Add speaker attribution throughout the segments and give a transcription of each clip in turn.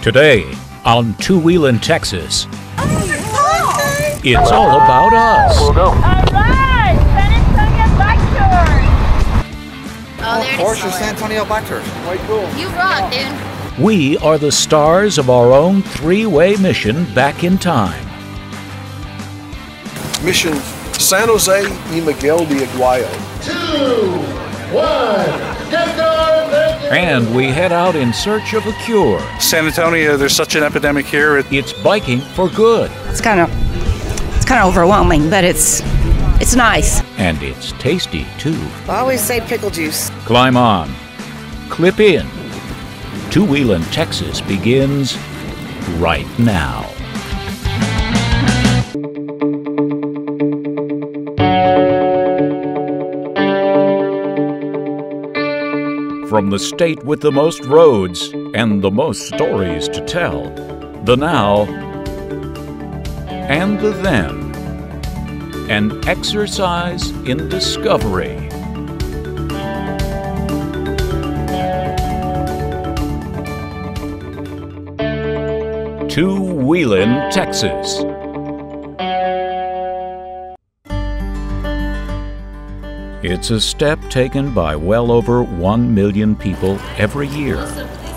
Speaker 1: Today on Wheelin Texas, it's all about us.
Speaker 2: We'll go.
Speaker 3: All right, San Antonio bike tours.
Speaker 4: Oh, there it is.
Speaker 5: Of course, your San Antonio bike tours.
Speaker 2: Way cool.
Speaker 4: You rock, dude.
Speaker 1: We are the stars of our own three-way mission back in time.
Speaker 6: Mission San Jose y Miguel de Aguayo.
Speaker 7: 2, 1, get going!
Speaker 1: And we head out in search of a cure.
Speaker 2: San Antonio, there's such an epidemic here.
Speaker 1: It's biking for good.
Speaker 8: It's kind of overwhelming, but it's nice.
Speaker 1: And it's tasty, too.
Speaker 5: I always say pickle juice.
Speaker 1: Climb on. Clip in. Wheelin Texas begins right now. From the state with the most roads and the most stories to tell, the now and the then, an exercise in discovery. Wheelin, Texas. It's a step taken by well over 1 million people every year.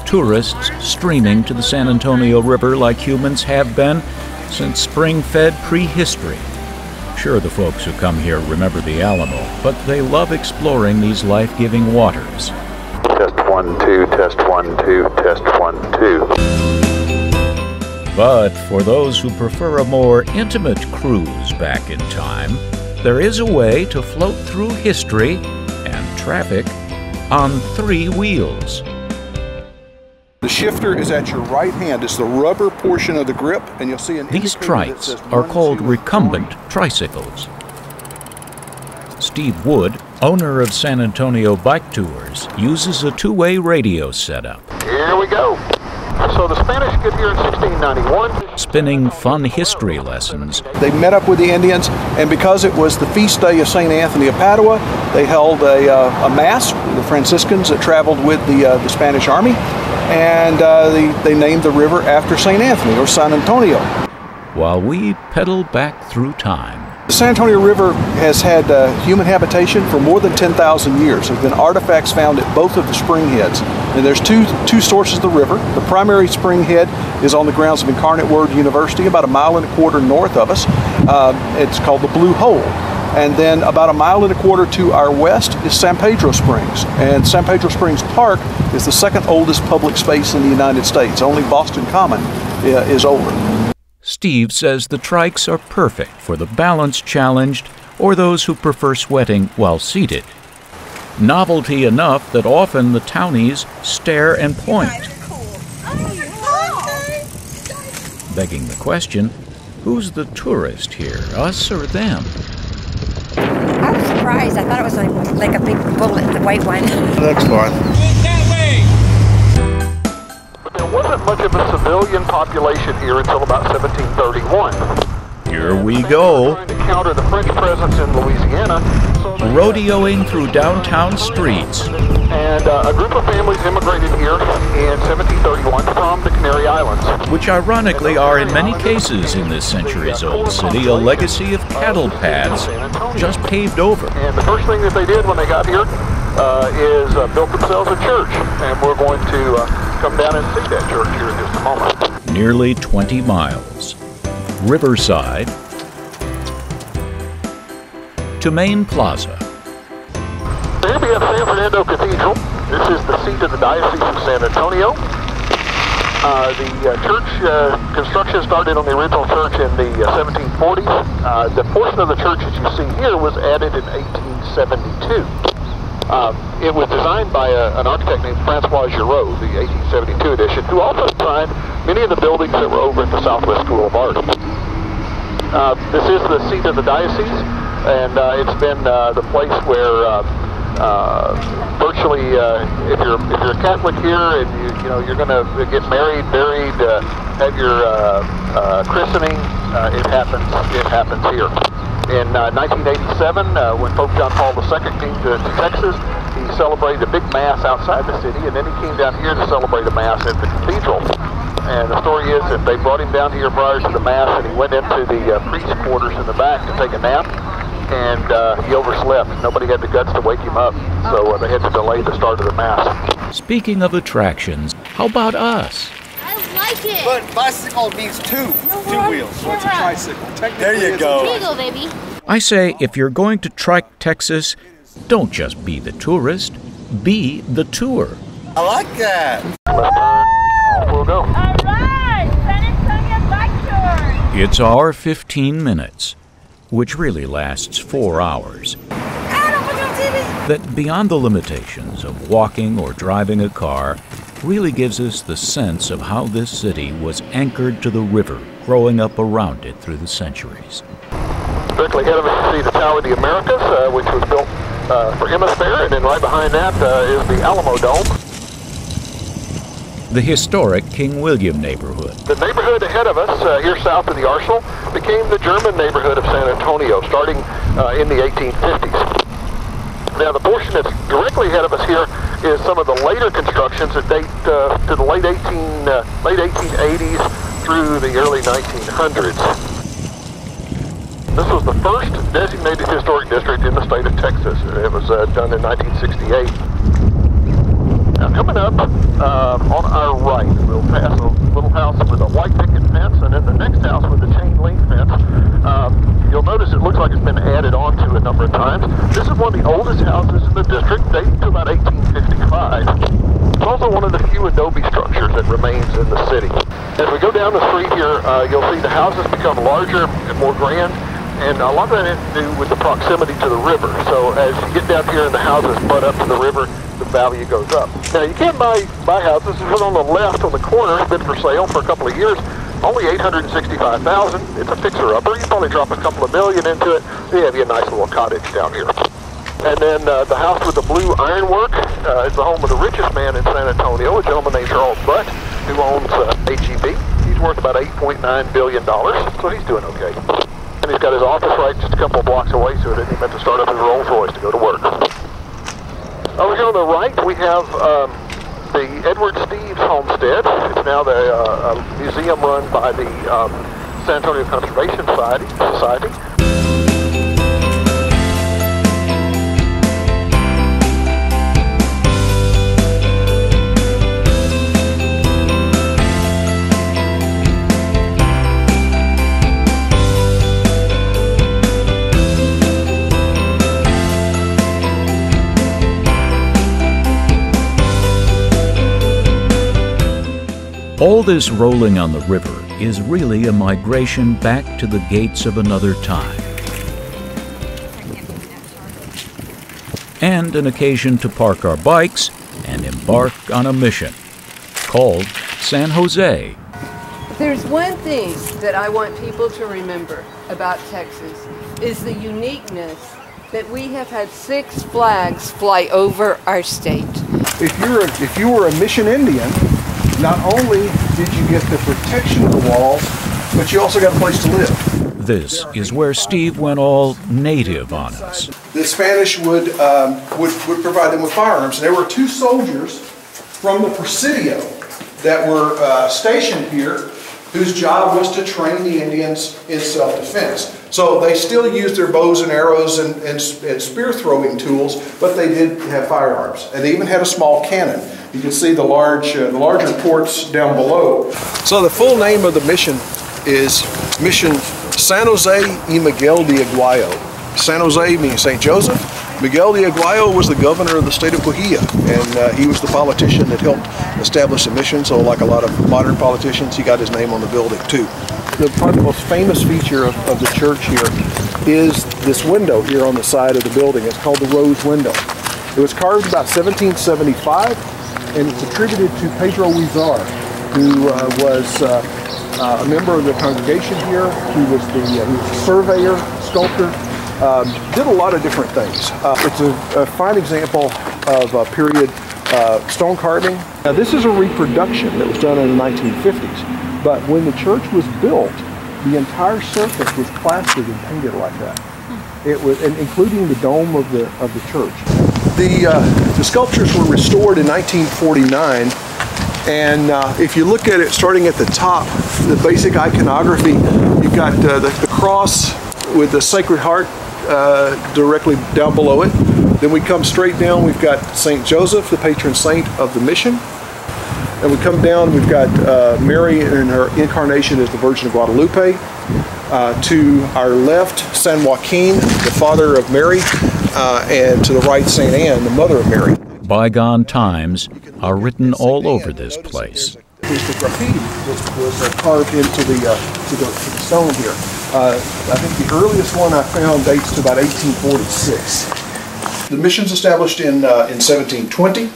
Speaker 1: Tourists streaming to the San Antonio River like humans have been since spring-fed prehistory. Sure, the folks who come here remember the Alamo, but they love exploring these life-giving waters.
Speaker 2: Test 1, 2, test 1, 2, test 1, 2.
Speaker 1: But for those who prefer a more intimate cruise back in time, there is a way to float through history and traffic on 3 wheels.
Speaker 6: The shifter is at your right hand. It's the rubber portion of the grip, and you'll see an
Speaker 1: These
Speaker 6: indicator that
Speaker 1: trikes
Speaker 6: says
Speaker 1: are
Speaker 6: 1,
Speaker 1: called
Speaker 6: 2,
Speaker 1: recumbent
Speaker 6: 3.
Speaker 1: tricycles. Steve Wood, owner of San Antonio Bike Tours, uses a 2-way radio setup.
Speaker 2: Here we go. So the Spanish get here in 1691.
Speaker 1: Spinning fun history lessons.
Speaker 6: They met up with the Indians, and because it was the feast day of St. Anthony of Padua, they held a mass, the Franciscans that traveled with the Spanish army, and they named the river after St. Anthony, or San Antonio.
Speaker 1: While we pedal back through time.
Speaker 6: The San Antonio River has had human habitation for more than 10,000 years. There have been artifacts found at both of the spring heads. And there's two sources of the river. The primary spring head is on the grounds of Incarnate Word University, about 1.25 miles north of us. It's called the Blue Hole. And then about 1.25 miles to our west is San Pedro Springs. And San Pedro Springs Park is the second oldest public space in the United States. Only Boston Common is older.
Speaker 1: Steve says the trikes are perfect for the balance challenged or those who prefer sweating while seated. Novelty enough that often the townies stare and point. Begging the question, who's the tourist here, us or them?
Speaker 8: I was surprised. I thought it was like a big bullet, the white one.
Speaker 5: Looks fun.
Speaker 2: There wasn't much of a civilian population here until about 1731.
Speaker 1: Here we go.
Speaker 2: Trying to counter the French presence in Louisiana. So
Speaker 1: Rodeoing through downtown streets.
Speaker 2: And a group of families immigrated here in 1731 from the Canary Islands.
Speaker 1: Which ironically are in many cases in this centuries-old city a legacy of cattle paths just paved over.
Speaker 2: And the first thing that they did when they got here is built themselves a church. And we're going to come down and see that church here in just a moment.
Speaker 1: Nearly 20 miles. Riverside to Main Plaza.
Speaker 2: Here we have San Fernando Cathedral. This is the seat of the Diocese of San Antonio. The church construction started on the original church in the 1740s. The portion of the church that you see here was added in 1872. It was designed by an architect named Francois Giraud, the 1872 edition, who also designed many of the buildings that were over at the Southwest School of Art. This is the seat of the diocese, and it's been the place where virtually, if you're a Catholic here and you're going to get married, buried, have your christening, it happens here. In 1987, when Pope John Paul II came to Texas, he celebrated a big mass outside the city, and then he came down here to celebrate a mass at the cathedral. And the story is that they brought him down here prior to the Mass, and he went into the priest's quarters in the back to take a nap, and he overslept. Nobody had the guts to wake him up, so they had to delay the start of the Mass.
Speaker 1: Speaking of attractions, how about us?
Speaker 4: I like it.
Speaker 5: But bicycle means two wheels.
Speaker 6: So it's a tricycle.
Speaker 5: There you go.
Speaker 4: Here you go, baby.
Speaker 1: I say if you're going to trike Texas, don't just be the tourist, be the tour.
Speaker 5: I like that.
Speaker 2: Left turn, off we'll go.
Speaker 3: All right, San Antonio bike tours.
Speaker 1: It's our 15 minutes, which really lasts 4 hours. That beyond the limitations of walking or driving a car really gives us the sense of how this city was anchored to the river, growing up around it through the centuries.
Speaker 2: Directly ahead of us, you see the Tower of the Americas, which was built for Hemisphere, and then right behind that is the Alamo Dome.
Speaker 1: The historic King William neighborhood.
Speaker 2: The neighborhood ahead of us, here south of the Arsenal, became the German neighborhood of San Antonio, starting in the 1850s. Now, the portion that's directly ahead of us here is some of the later constructions that date to the late 1880s through the early 1900s. This was the first designated historic district in the state of Texas. It was done in 1968. Now, coming up on our right, we'll pass a little house with a white picket fence, and then the next house with a chain link fence. You'll notice it looks like it's been added onto a number of times. This is one of the oldest houses in the district, dating to about 1855. It's also one of the few adobe structures that remains in the city. As we go down the street here, you'll see the houses become larger and more grand, and a lot of that has to do with the proximity to the river. So as you get down here and the houses butt up to the river, the value goes up. Now, you can't buy houses. This one on the left on the corner has been for sale for a couple of years. Only $865,000. It's a fixer-upper. You probably drop a couple of million into it. You have you a nice little cottage down here. And then the house with the blue ironwork is the home of the richest man in San Antonio, a gentleman named Charles Butt, who owns HEB. He's worth about $8.9 billion, so he's doing okay. And he's got his office right just a couple of blocks away, so he didn't even have to start up his Rolls Royce to go to work. Over here on the right, we have the Edward Steeves Homestead. It's now the museum run by the San Antonio Conservation Society.
Speaker 1: All this rolling on the river is really a migration back to the gates of another time. And an occasion to park our bikes and embark on a mission called San Jose.
Speaker 7: There's one thing that I want people to remember about Texas is the uniqueness that we have had 6 flags fly over our state.
Speaker 6: If you were a Mission Indian, not only did you get the protection of the walls, but you also got a place to live.
Speaker 1: This is where Steve went all native on us.
Speaker 6: The Spanish would provide them with firearms. And there were 2 soldiers from the Presidio that were stationed here, whose job was to train the Indians in self-defense. So they still used their bows and arrows and spear throwing tools, but they did have firearms. And they even had a small cannon. You can see the larger ports down below. So the full name of the mission is Mission San Jose y Miguel de Aguayo. San Jose means St. Joseph. Miguel de Aguayo was the governor of the state of Bahia, and he was the politician that helped establish the mission. So like a lot of modern politicians, he got his name on the building too. Probably the most famous feature of the church here is this window here on the side of the building. It's called the Rose Window. It was carved about 1775, and it's attributed to Pedro Huizar, who was a member of the congregation here. He was a surveyor, sculptor, did a lot of different things. It's a fine example of period stone carving. Now this is a reproduction that was done in the 1950s. But when the church was built, the entire surface was plastered and painted like that. It was, including the dome of the church. The sculptures were restored in 1949, And if you look at it starting at the top, the basic iconography, you've got the cross with the Sacred Heart directly down below it. Then we come straight down, we've got St. Joseph, the patron saint of the mission. And we come down, we've got Mary in her incarnation as the Virgin of Guadalupe. To our left, San Joaquin, the father of Mary, and to the right, St. Anne, the mother of Mary.
Speaker 1: Bygone times are written all over this place.
Speaker 6: Here's the graffiti was carved into the stone here. I think the earliest one I found dates to about 1846. The mission's established in 1720.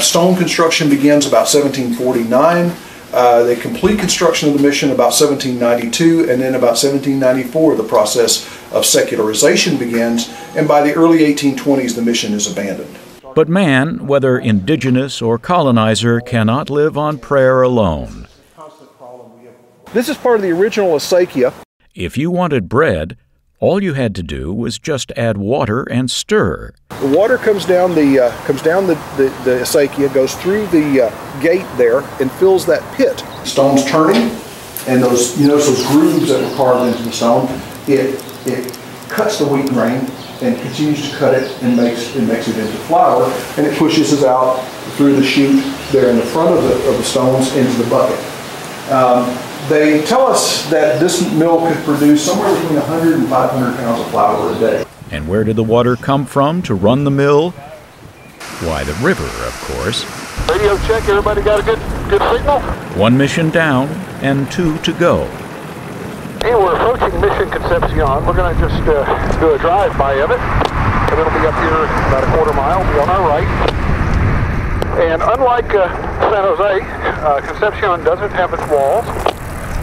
Speaker 6: Stone construction begins about 1749. The complete construction of the mission about 1792, and then about 1794 the process of secularization begins, and by the early 1820s the mission is abandoned.
Speaker 1: But man, whether indigenous or colonizer, cannot live on prayer alone.
Speaker 6: This is part of the original acequia.
Speaker 1: If you wanted bread, all you had to do was just add water and stir.
Speaker 6: The water comes down the acequia, goes through the gate there, and fills that pit. Stone's turning, and those those grooves that were carved into the stone, it cuts the wheat grain and continues to cut it and makes it into flour, and it pushes it out through the chute there in the front of the stones into the bucket. They tell us that this mill could produce somewhere between 100 and 500 pounds of flour a day.
Speaker 1: And where did the water come from to run the mill? Why, the river, of course.
Speaker 2: Radio check, everybody got a good signal?
Speaker 1: One mission down and 2 to go.
Speaker 2: And we're approaching Mission Concepcion. We're going to just do a drive-by of it. And it'll be up here about a quarter mile, be on our right. And unlike San Jose, Concepcion doesn't have its walls,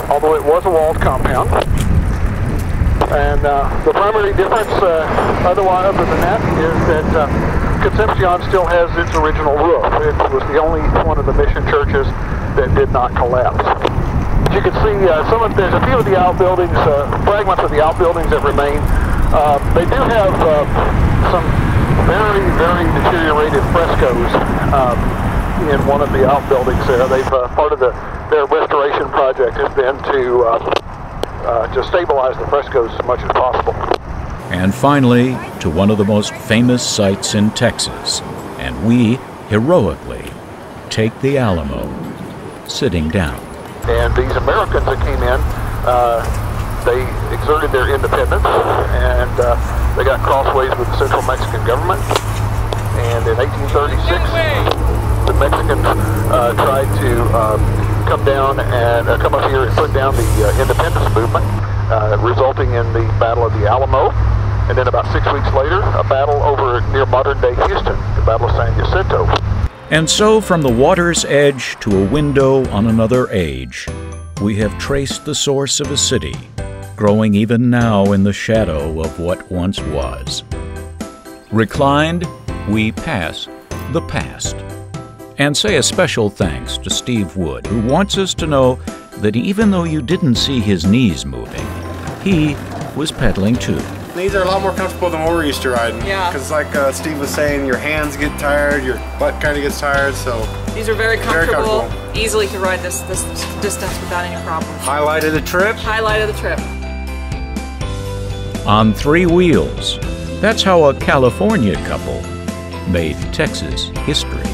Speaker 2: although it was a walled compound. And the primary difference, other than that, is that Concepcion still has its original roof. It was the only one of the mission churches that did not collapse. As you can see, there's a few of the outbuildings, fragments of the outbuildings that remain. They do have some very, very deteriorated frescoes in one of the outbuildings there. They've part of their restoration project has been to stabilize the frescoes as much as possible.
Speaker 1: And finally, to one of the most famous sites in Texas, and we heroically take the Alamo, sitting down.
Speaker 2: And these Americans that came in, they exerted their independence, and they got crossways with the Central Mexican government. And in 1836, the Mexicans tried to come down and come up here and put down the independence movement, resulting in the Battle of the Alamo. And then about 6 weeks later, a battle over near modern-day Houston, the Battle of San Jacinto.
Speaker 1: And so, from the water's edge to a window on another age, we have traced the source of a city, growing even now in the shadow of what once was. Reclined, we pass the past. And say a special thanks to Steve Wood, who wants us to know that even though you didn't see his knees moving, he was pedaling too.
Speaker 5: These are a lot more comfortable than what we're used to riding.
Speaker 9: Yeah.
Speaker 5: Because like Steve was saying, your hands get tired, your butt kind of gets tired, so...
Speaker 9: These are very comfortable. Easily to ride this distance without any problem.
Speaker 5: Highlight of the trip?
Speaker 9: Highlight of the trip.
Speaker 1: On 3 wheels. That's how a California couple made Texas history.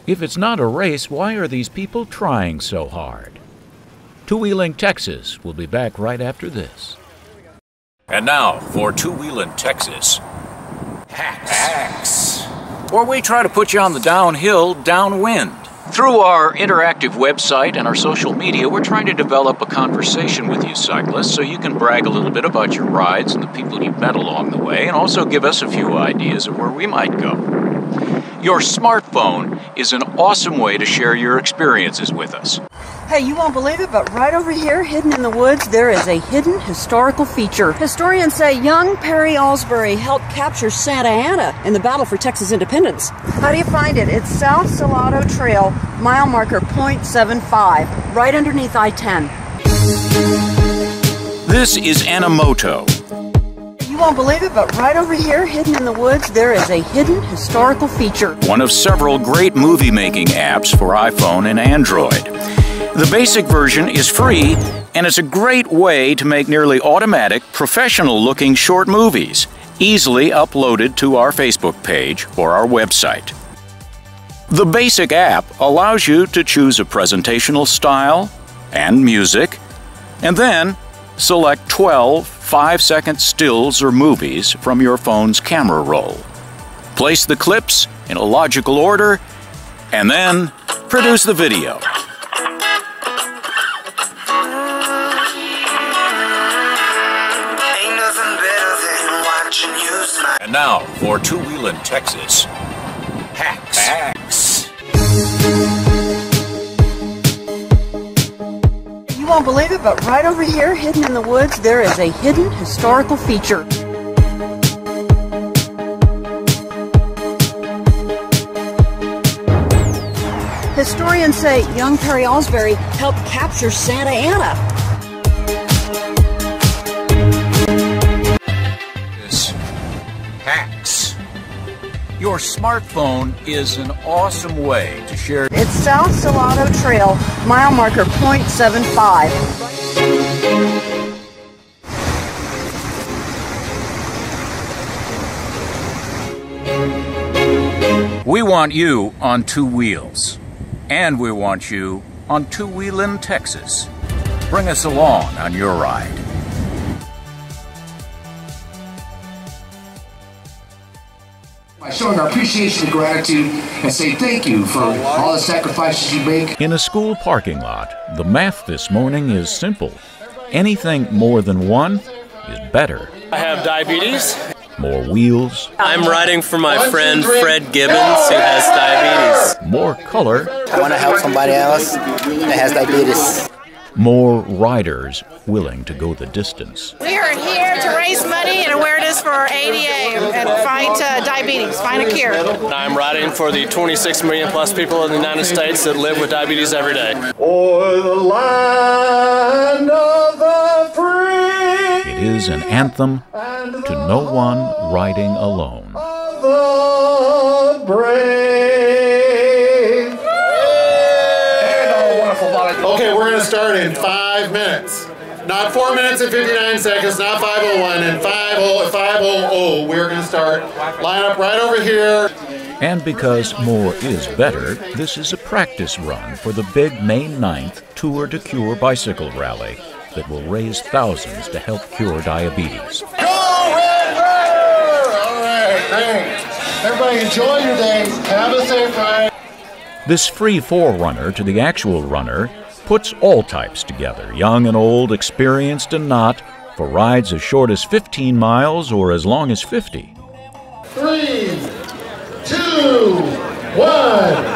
Speaker 1: If it's not a race, why are these people trying so hard? To Wheelin Texas. We'll be back right after this. And now for To Wheelin Texas. Hacks. Where we try to put you on the downhill, downwind. Through our interactive website and our social media, we're trying to develop a conversation with you cyclists so you can brag a little bit about your rides and the people you've met along the way, and also give us a few ideas of where we might go. Your smartphone is an awesome way to share your experiences with us.
Speaker 10: Hey, you won't believe it, but right over here, hidden in the woods, there is a hidden historical feature. Historians say young Perry Alsbury helped capture Santa Anna in the battle for Texas independence. How do you find it? It's South Salado Trail, mile marker .75, right underneath I-10.
Speaker 1: This is Anamoto.
Speaker 10: You won't believe it, but right over here, hidden in the woods, there is a hidden historical feature.
Speaker 1: One of several great movie-making apps for iPhone and Android. The basic version is free, and it's a great way to make nearly automatic, professional-looking short movies, easily uploaded to our Facebook page or our website. The basic app allows you to choose a presentational style and music, and then select 12 5-second stills or movies from your phone's camera roll. Place the clips in a logical order, and then produce the video. And now for Wheelin Texas. Hacks.
Speaker 10: You won't believe it, but right over here, hidden in the woods, there is a hidden historical feature. Historians say young Perry Alsbury helped capture Santa Ana.
Speaker 1: Hacks. Your smartphone is an awesome way to share.
Speaker 10: It's South Salado Trail, mile marker .75.
Speaker 1: We want you on two wheels, and we want you on Wheelin Texas. Bring us along on your ride.
Speaker 11: By showing our appreciation and gratitude and say thank you for all the sacrifices you make.
Speaker 1: In a school parking lot, the math this morning is simple. Anything more than one is better.
Speaker 12: I have diabetes.
Speaker 1: More wheels.
Speaker 12: I'm riding for my friend Fred Gibbons, who has diabetes.
Speaker 1: More color.
Speaker 13: I want to help somebody else that has diabetes.
Speaker 1: More riders willing to go the distance.
Speaker 3: We are here to raise money and awareness for ADA and fight diabetes, find a cure.
Speaker 12: I'm riding for the 26 million plus people in the United States that live with diabetes every day.
Speaker 14: O'er the land of the free.
Speaker 1: It is an anthem to no one riding alone.
Speaker 14: The brave. Okay, we're going to start in 5 minutes. Not 4 minutes and 59 seconds, not 5:01 and 5:00. We're going to start. Line up right over here.
Speaker 1: And because more is better, this is a practice run for the big May 9th Tour de Cure bicycle rally that will raise thousands to help cure diabetes.
Speaker 14: Go Red Rider! All right, thanks. Everybody enjoy your day. Have a safe ride.
Speaker 1: This free forerunner to the actual runner puts all types together, young and old, experienced and not, for rides as short as 15 miles or as long as 50.
Speaker 14: 3, 2, 1.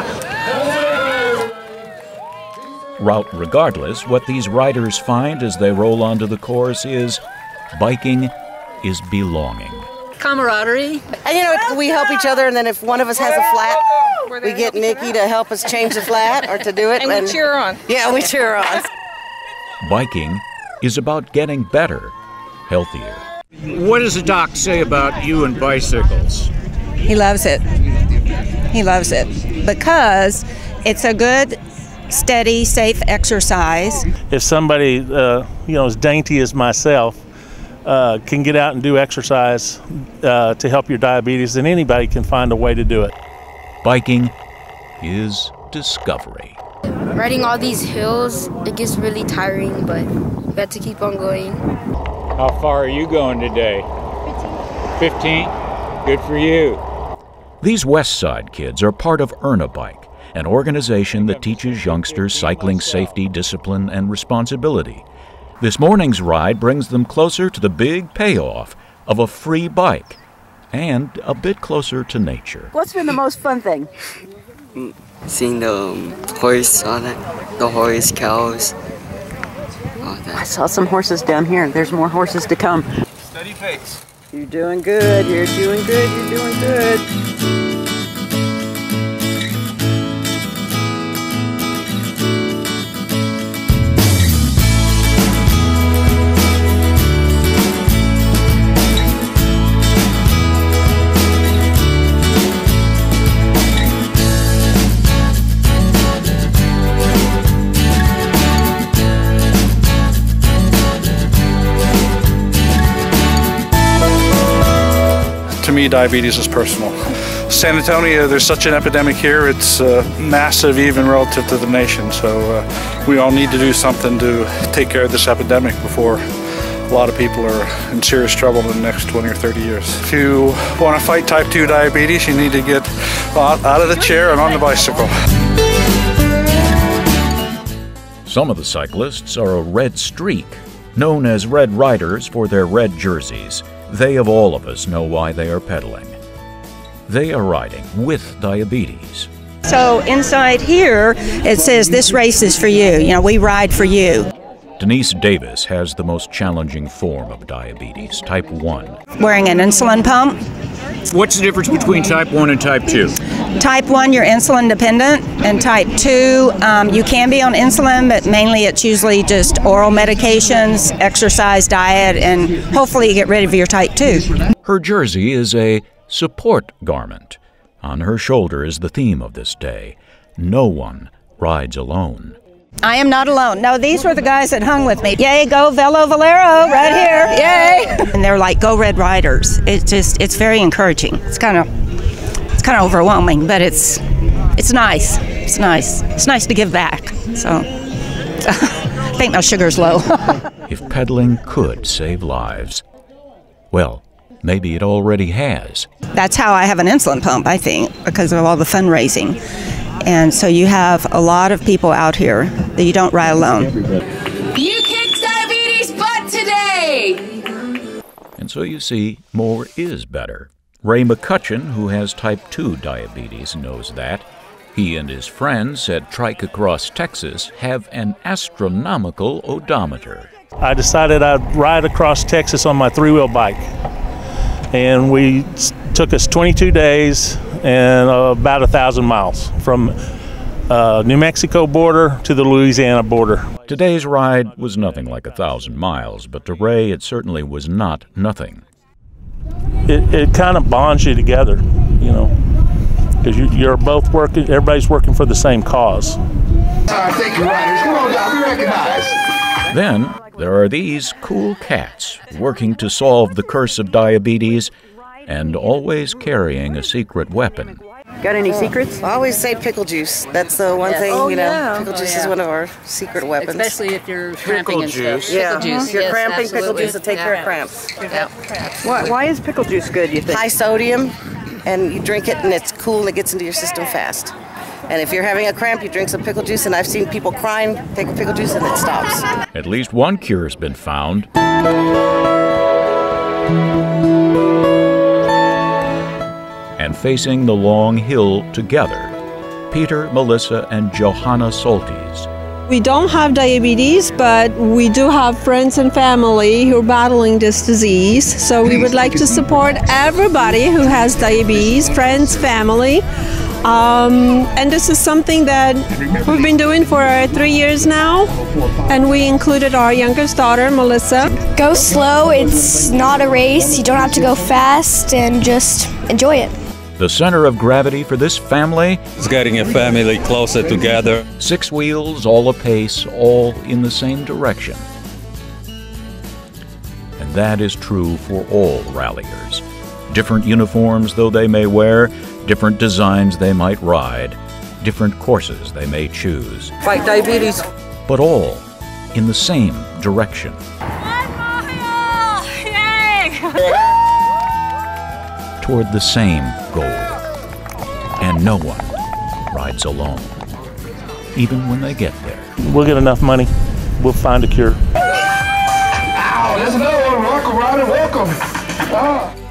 Speaker 1: Route regardless, what these riders find as they roll onto the course is biking is belonging.
Speaker 15: Camaraderie. And we help each other, and then if one of us has a flat, we get Nikki to help us change the flat or to do it.
Speaker 3: And we cheer on.
Speaker 15: Yeah, we cheer on.
Speaker 1: Biking is about getting better, healthier.
Speaker 16: What does the doc say about you and bicycles?
Speaker 17: He loves it. He loves it because it's a good, steady, safe exercise.
Speaker 18: If somebody, as dainty as myself, can get out and do exercise to help your diabetes, then anybody can find a way to do it.
Speaker 1: Biking is discovery.
Speaker 4: Riding all these hills, it gets really tiring, but you got to keep on going.
Speaker 16: How far are you going today? 15? Good for you.
Speaker 1: These West Side kids are part of Earn a Bike, an organization that teaches youngsters cycling safety, discipline, and responsibility. This morning's ride brings them closer to the big payoff of a free bike and a bit closer to nature.
Speaker 10: What's been the most fun thing?
Speaker 13: Seeing the horse, all that, the horse, cows, all that.
Speaker 10: I saw some horses down here. There's more horses to come.
Speaker 14: Steady pace.
Speaker 10: You're doing good. You're doing good. You're doing good.
Speaker 6: me, diabetes is personal. San Antonio, there's such an epidemic here, it's massive even relative to the nation, so we all need to do something to take care of this epidemic before a lot of people are in serious trouble in the next 20 or 30 years. If you want to fight type 2 diabetes, you need to get out of the chair and on the bicycle.
Speaker 1: Some of the cyclists are a red streak, known as Red Riders for their red jerseys. They of all of us know why they are pedaling. They are riding with diabetes.
Speaker 17: So inside here, it says, "This race is for you." You know, we ride for you.
Speaker 1: Denise Davis has the most challenging form of diabetes, type 1.
Speaker 17: Wearing an insulin pump.
Speaker 16: What's the difference between type 1 and type 2?
Speaker 17: Type 1, you're insulin dependent, and type 2, you can be on insulin, but mainly it's usually just oral medications, exercise, diet, and hopefully you get rid of your type 2.
Speaker 1: Her jersey is a support garment. On her shoulder is the theme of this day: no one rides alone.
Speaker 17: I am not alone. No, these were the guys that hung with me. Yay, go Velo Valero, right here, yay! And they're like, go Red Riders. It's very encouraging. It's kind of overwhelming, but it's nice. It's nice. It's nice to give back. So, I think my sugar's low.
Speaker 1: If pedaling could save lives, well, maybe it already has.
Speaker 17: That's how I have an insulin pump, I think, because of all the fundraising. And so you have a lot of people out here that you don't ride alone.
Speaker 19: You kicked diabetes butt today!
Speaker 1: And so you see, more is better. Ray McCutcheon, who has type 2 diabetes, knows that. He and his friends at Trike Across Texas have an astronomical odometer.
Speaker 18: I decided I'd ride across Texas on my 3-wheel bike. And took us 22 days and about 1,000 miles from New Mexico border to the Louisiana border.
Speaker 1: Today's ride was nothing like 1,000 miles, but to Ray it certainly was not nothing.
Speaker 18: It kind of bonds you together, you know, because you're both working, everybody's working for the same cause.
Speaker 11: Thank you, riders. Come on down, be recognized.
Speaker 1: Then there are these cool cats working to solve the curse of diabetes and always carrying a secret weapon.
Speaker 15: Got any secrets? I always say pickle juice. That's the one thing, you know. Pickle juice is one of our secret weapons.
Speaker 20: Especially if you're cramping and stuff.
Speaker 15: Yeah,
Speaker 20: Pickle juice.
Speaker 15: If you're
Speaker 20: Yes,
Speaker 15: cramping,
Speaker 20: absolutely.
Speaker 15: pickle juice will take care of cramps.
Speaker 10: Why is pickle juice good, you think?
Speaker 15: High sodium, and you drink it and it's cool and it gets into your system fast. And if you're having a cramp, you drink some pickle juice, and I've seen people crying, take a pickle juice and it stops.
Speaker 1: At least one cure's been found. And facing the long hill together, Peter, Melissa, and Johanna Soltis.
Speaker 21: We don't have diabetes, but we do have friends and family who are battling this disease. So we would like to support everybody who has diabetes, friends, family. And this is something that we've been doing for 3 years now, and we included our youngest daughter, Melissa.
Speaker 22: Go slow, it's not a race, you don't have to go fast, and just enjoy it.
Speaker 1: The center of gravity for this family?
Speaker 23: It's getting a family closer together.
Speaker 1: 6 wheels, all apace, all in the same direction. And that is true for all ralliers. Different uniforms though they may wear, different designs they might ride, different courses they may choose.
Speaker 15: Fight diabetes.
Speaker 1: But all in the same direction. Toward the same goal. And no one rides alone, even when they get there.
Speaker 18: We'll get enough money, we'll find a cure.
Speaker 11: Ow, there's another one. Welcome, rider, welcome.